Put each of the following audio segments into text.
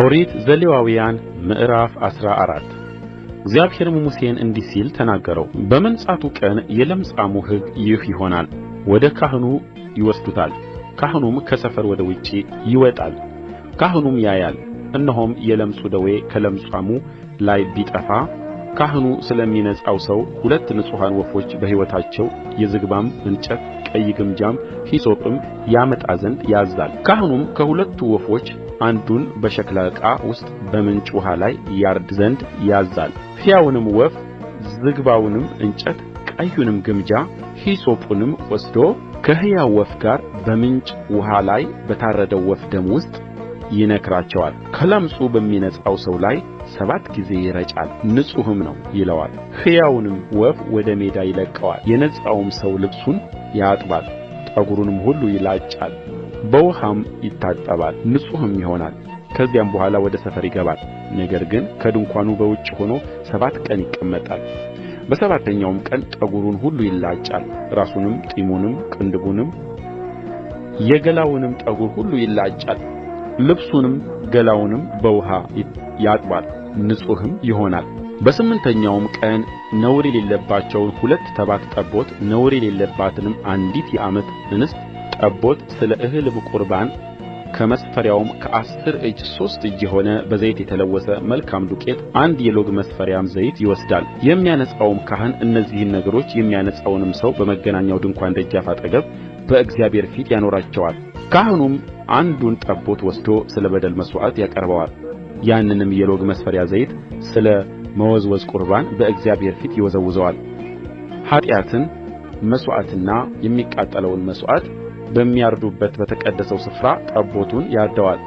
ኦሪት ዘሌዋውያን ምዕራፍ 14 እግዚአብሔርም ሙሴን እንዲህ ሲል ተናገረው። በመንጻቱ ቀን የለምጻሙ ሕግ ይህ ይሆናል። ወደ ካህኑ ይወስዱታል። ካህኑም ከሰፈር ወደ ውጭ ይወጣል። ካህኑም ያያል፣ እነሆም የለምጹ ደዌ ከለምጻሙ ላይ ቢጠፋ ካህኑ ስለሚነጻው ሰው 2 ንጹሐን ወፎች በሕይወታቸው የዝግባም እንጨት፣ ቀይ ግምጃም ሂሶጵም ያመጣ ዘንድ ያዝዛል። ካህኑም ከሁለቱ ወፎች አንዱን በሸክላ ዕቃ ውስጥ በምንጭ ውኃ ላይ ያርድ ዘንድ ያዝዛል። ሕያውንም ወፍ፣ ዝግባውንም እንጨት፣ ቀዩንም ግምጃ ሂሶጱንም ወስዶ ከሕያው ወፍ ጋር በምንጭ ውኃ ላይ በታረደው ወፍ ደም ውስጥ ይነክራቸዋል። ከለምጹ በሚነጻው ሰው ላይ 7 ጊዜ ይረጫል፣ ንጹሕም ነው ይለዋል። ሕያውንም ወፍ ወደ ሜዳ ይለቅቀዋል። የነጻውም ሰው ልብሱን ያጥባል፣ ጠጕሩንም ሁሉ ይላጫል፣ በውኃም ይታጠባል፣ ንጹሕም ይሆናል። ከዚያም በኋላ ወደ ሰፈር ይገባል። ነገር ግን ከድንኳኑ በውጭ ሆኖ 7 ቀን ይቀመጣል። በሰባተኛውም ቀን ጠጕሩን ሁሉ ይላጫል፣ ራሱንም፣ ጢሙንም፣ ቅንድቡንም፣ የገላውንም ጠጕር ሁሉ ይላጫል። ልብሱንም ገላውንም በውኃ ያጥባል፣ ንጹሕም ይሆናል። በስምንተኛውም ቀን ነውር የሌለባቸውን 2 ተባት ጠቦት፣ ነውር የሌለባትንም አንዲት የዓመት እንስት ጠቦት ስለ እህልም ቍርባን ከመስፈሪያውም ከ10 እጅ 3 እጅ የሆነ በዘይት የተለወሰ መልካም ዱቄት 1 የሎግ መስፈሪያም ዘይት ይወስዳል። የሚያነጻውም ካህን እነዚህን ነገሮች የሚያነጻውንም ሰው በመገናኛው ድንኳን ደጃፍ አጠገብ በእግዚአብሔር ፊት ያኖራቸዋል። ካህኑም አንዱን ጠቦት ወስዶ ስለ በደል መሥዋዕት ያቀርበዋል። ያንንም የሎግ መስፈሪያ ዘይት ስለ መወዝወዝ ቍርባን በእግዚአብሔር ፊት ይወዘውዘዋል። ኃጢአትን መሥዋዕትና የሚቃጠለውን መሥዋዕት በሚያርዱበት በተቀደሰው ስፍራ ጠቦቱን ያርደዋል።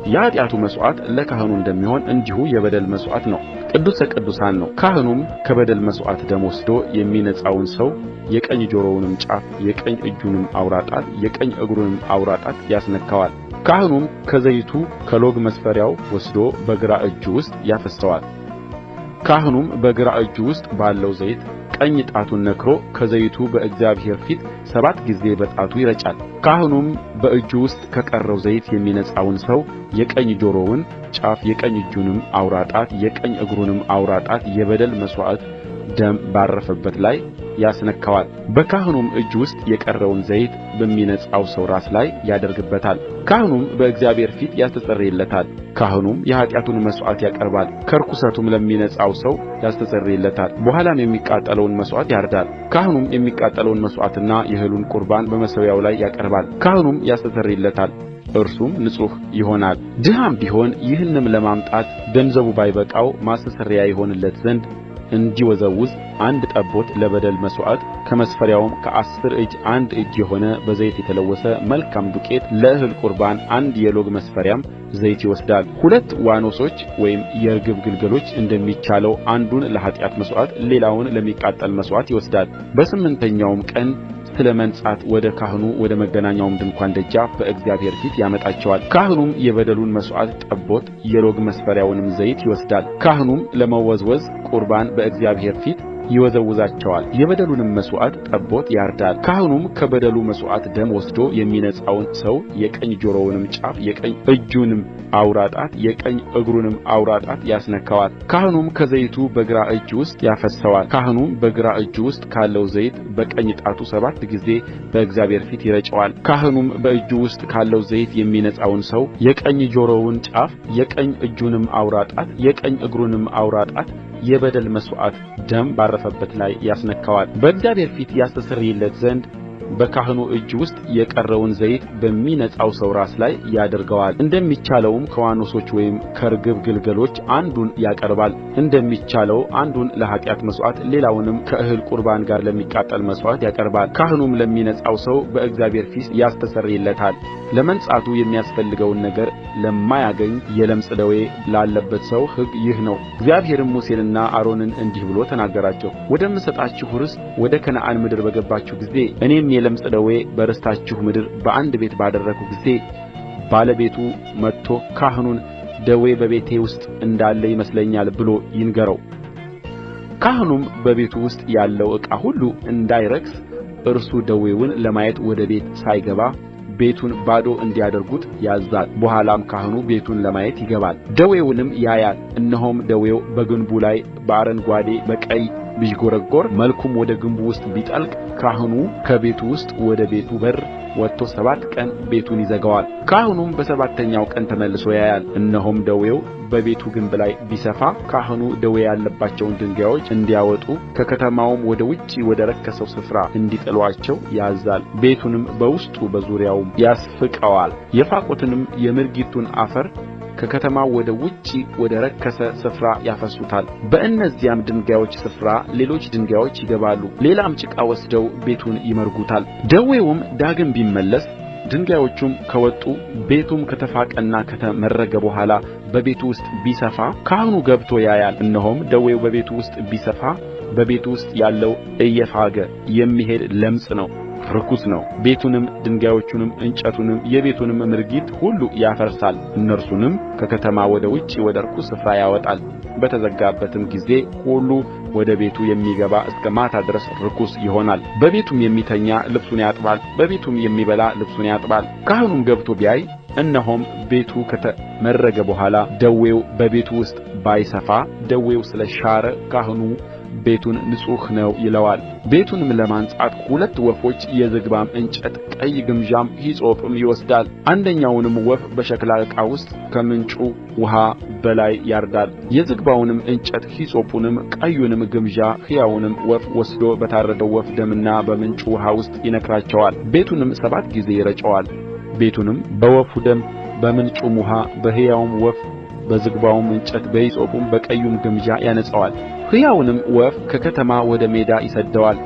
የኃጢአቱ መሥዋዕት ለካህኑ እንደሚሆን እንዲሁ የበደል መሥዋዕት ነው፣ ቅዱስ ቅዱሳን ነው። ካህኑም ከበደል መሥዋዕት ደም ወስዶ የሚነጻውን ሰው የቀኝ ጆሮውንም ጫፍ፣ የቀኝ እጁንም አውራ ጣት፣ የቀኝ እግሩንም አውራ ጣት ያስነካዋል። ካህኑም ከዘይቱ ከሎግ መስፈሪያው ወስዶ በግራ እጁ ውስጥ ያፈስሰዋል። ካህኑም በግራ እጁ ውስጥ ባለው ዘይት ቀኝ ጣቱን ነክሮ ከዘይቱ በእግዚአብሔር ፊት 7 ጊዜ በጣቱ ይረጫል። ካህኑም በእጁ ውስጥ ከቀረው ዘይት የሚነጻውን ሰው የቀኝ ጆሮውን ጫፍ፣ የቀኝ እጁንም አውራ ጣት፣ የቀኝ እግሩንም አውራ ጣት የበደል መሥዋዕት ደም ባረፈበት ላይ ያስነካዋል። በካህኑም እጅ ውስጥ የቀረውን ዘይት በሚነጻው ሰው ራስ ላይ ያደርግበታል። ካህኑም በእግዚአብሔር ፊት ያስተሰርይለታል። ካህኑም የኃጢአቱን መሥዋዕት ያቀርባል፣ ከርኵሰቱም ለሚነጻው ሰው ያስተሰርይለታል። በኋላም የሚቃጠለውን መሥዋዕት ያርዳል። ካህኑም የሚቃጠለውን መሥዋዕትና የእህሉን ቍርባን በመሠዊያው ላይ ያቀርባል። ካህኑም ያስተሰርይለታል፣ እርሱም ንጹሕ ይሆናል። ድሃም ቢሆን ይህንም ለማምጣት ገንዘቡ ባይበቃው ማስተስረያ ይሆንለት ዘንድ እንዲወዘውዝ 1 ጠቦት ለበደል መሥዋዕት ከመስፈሪያውም ከ10 እጅ 1 እጅ የሆነ በዘይት የተለወሰ መልካም ዱቄት ለእህል ቍርባን 1 የሎግ መስፈሪያም ዘይት ይወስዳል። 2 ዋኖሶች ወይም የርግብ ግልገሎች እንደሚቻለው አንዱን ለኃጢአት መሥዋዕት ሌላውን ለሚቃጠል መሥዋዕት ይወስዳል። በስምንተኛውም ቀን ስለ መንጻት ወደ ካህኑ ወደ መገናኛው ድንኳን ደጃፍ በእግዚአብሔር ፊት ያመጣቸዋል። ካህኑም የበደሉን መሥዋዕት ጠቦት የሎግ መስፈሪያውንም ዘይት ይወስዳል። ካህኑም ለመወዝወዝ ቍርባን በእግዚአብሔር ፊት ይወዘውዛቸዋል። የበደሉንም መሥዋዕት ጠቦት ያርዳል። ካህኑም ከበደሉ መሥዋዕት ደም ወስዶ የሚነጻውን ሰው የቀኝ ጆሮውንም ጫፍ፣ የቀኝ እጁንም አውራ ጣት፣ የቀኝ እግሩንም አውራ ጣት ያስነካዋል። ካህኑም ከዘይቱ በግራ እጁ ውስጥ ያፈስሰዋል። ካህኑም በግራ እጁ ውስጥ ካለው ዘይት በቀኝ ጣቱ 7 ጊዜ በእግዚአብሔር ፊት ይረጨዋል። ካህኑም በእጁ ውስጥ ካለው ዘይት የሚነጻውን ሰው የቀኝ ጆሮውን ጫፍ፣ የቀኝ እጁንም አውራ ጣት፣ የቀኝ እግሩንም አውራ ጣት የበደል መሥዋዕት ደም ባረፈበት ላይ ያስነካዋል። በእግዚአብሔር ፊት ያስተሰርይለት ዘንድ በካህኑ እጅ ውስጥ የቀረውን ዘይት በሚነጻው ሰው ራስ ላይ ያደርገዋል። እንደሚቻለውም ከዋኖሶች ወይም ከርግብ ግልገሎች አንዱን ያቀርባል። እንደሚቻለው አንዱን ለኃጢአት መሥዋዕት ሌላውንም ከእህል ቍርባን ጋር ለሚቃጠል መሥዋዕት ያቀርባል። ካህኑም ለሚነጻው ሰው በእግዚአብሔር ፊት ያስተሰርይለታል። ለመንጻቱ የሚያስፈልገውን ነገር ለማያገኝ የለምጽ ደዌ ላለበት ሰው ሕግ ይህ ነው። እግዚአብሔርም ሙሴንና አሮንን እንዲህ ብሎ ተናገራቸው። ወደምሰጣችሁ ርስት ወደ ከነዓን ምድር በገባችሁ ጊዜ እኔም የለምጽ ደዌ በርስታችሁ ምድር በአንድ ቤት ባደረግሁ ጊዜ ባለቤቱ መጥቶ ካህኑን ደዌ በቤቴ ውስጥ እንዳለ ይመስለኛል ብሎ ይንገረው። ካህኑም በቤቱ ውስጥ ያለው ዕቃ ሁሉ እንዳይረክስ እርሱ ደዌውን ለማየት ወደ ቤት ሳይገባ ቤቱን ባዶ እንዲያደርጉት ያዝዛል። በኋላም ካህኑ ቤቱን ለማየት ይገባል፣ ደዌውንም ያያል። እነሆም ደዌው በግንቡ ላይ በአረንጓዴ በቀይ ቢዥጐረጐር መልኩም ወደ ግንቡ ውስጥ ቢጠልቅ ካህኑ ከቤቱ ውስጥ ወደ ቤቱ በር ወጥቶ 7 ቀን ቤቱን ይዘጋዋል። ካህኑም በሰባተኛው ቀን ተመልሶ ያያል፣ እነሆም ደዌው በቤቱ ግንብ ላይ ቢሰፋ ካህኑ ደዌ ያለባቸውን ድንጋዮች እንዲያወጡ ከከተማውም ወደ ውጭ ወደ ረከሰው ስፍራ እንዲጥሉአቸው ያዝዛል። ቤቱንም በውስጡ በዙሪያውም ያስፍቀዋል። የፋቁትንም የምርጊቱን አፈር ከከተማው ወደ ውጭ ወደ ረከሰ ስፍራ ያፈስሱታል። በእነዚያም ድንጋዮች ስፍራ ሌሎች ድንጋዮች ይገባሉ፣ ሌላም ጭቃ ወስደው ቤቱን ይመርጉታል። ደዌውም ዳግም ቢመለስ ድንጋዮቹም ከወጡ ቤቱም ከተፋቀና ከተመረገ በኋላ በቤቱ ውስጥ ቢሰፋ ካህኑ ገብቶ ያያል፣ እነሆም ደዌው በቤቱ ውስጥ ቢሰፋ በቤቱ ውስጥ ያለው እየፋገ የሚሄድ ለምጽ ነው፣ ርኩስ ነው። ቤቱንም ድንጋዮቹንም እንጨቱንም የቤቱንም ምርጊት ሁሉ ያፈርሳል፣ እነርሱንም ከከተማ ወደ ውጭ ወደ ርኩስ ስፍራ ያወጣል። በተዘጋበትም ጊዜ ሁሉ ወደ ቤቱ የሚገባ እስከ ማታ ድረስ ርኩስ ይሆናል። በቤቱም የሚተኛ ልብሱን ያጥባል፣ በቤቱም የሚበላ ልብሱን ያጥባል። ካህኑም ገብቶ ቢያይ እነሆም ቤቱ ከተመረገ በኋላ ደዌው በቤቱ ውስጥ ባይሰፋ ደዌው ስለ ሻረ ካህኑ ቤቱን ንጹሕ ነው ይለዋል። ቤቱንም ለማንጻት 2 ወፎች የዝግባም እንጨት ቀይ ግምጃም ሂሶጵም ይወስዳል። አንደኛውንም ወፍ በሸክላ ዕቃ ውስጥ ከምንጩ ውኃ በላይ ያርዳል። የዝግባውንም እንጨት ሂሶጱንም ቀዩንም ግምጃ ሕያውንም ወፍ ወስዶ በታረደው ወፍ ደምና በምንጩ ውኃ ውስጥ ይነክራቸዋል። ቤቱንም 7 ጊዜ ይረጨዋል። ቤቱንም በወፉ ደም በምንጩም ውኃ በሕያውም ወፍ በዝግባውም እንጨት በሂሶጱም በቀዩም ግምጃ ያነጻዋል። ሕያውንም ወፍ ከከተማ ወደ ሜዳ ይሰድደዋል፣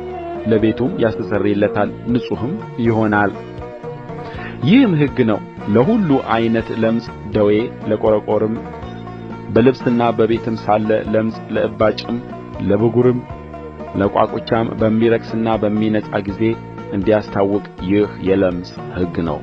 ለቤቱም ያስተሰርይለታል፣ ንጹሕም ይሆናል። ይህም ሕግ ነው ለሁሉ ዓይነት ለምጽ፣ ደዌ፣ ለቈረቈርም፣ በልብስና በቤትም ሳለ ለምጽ፣ ለእባጭም፣ ለብጕርም፣ ለቋቁቻም በሚረክስና በሚነጻ ጊዜ እንዲያስታውቅ ይህ የለምጽ ሕግ ነው።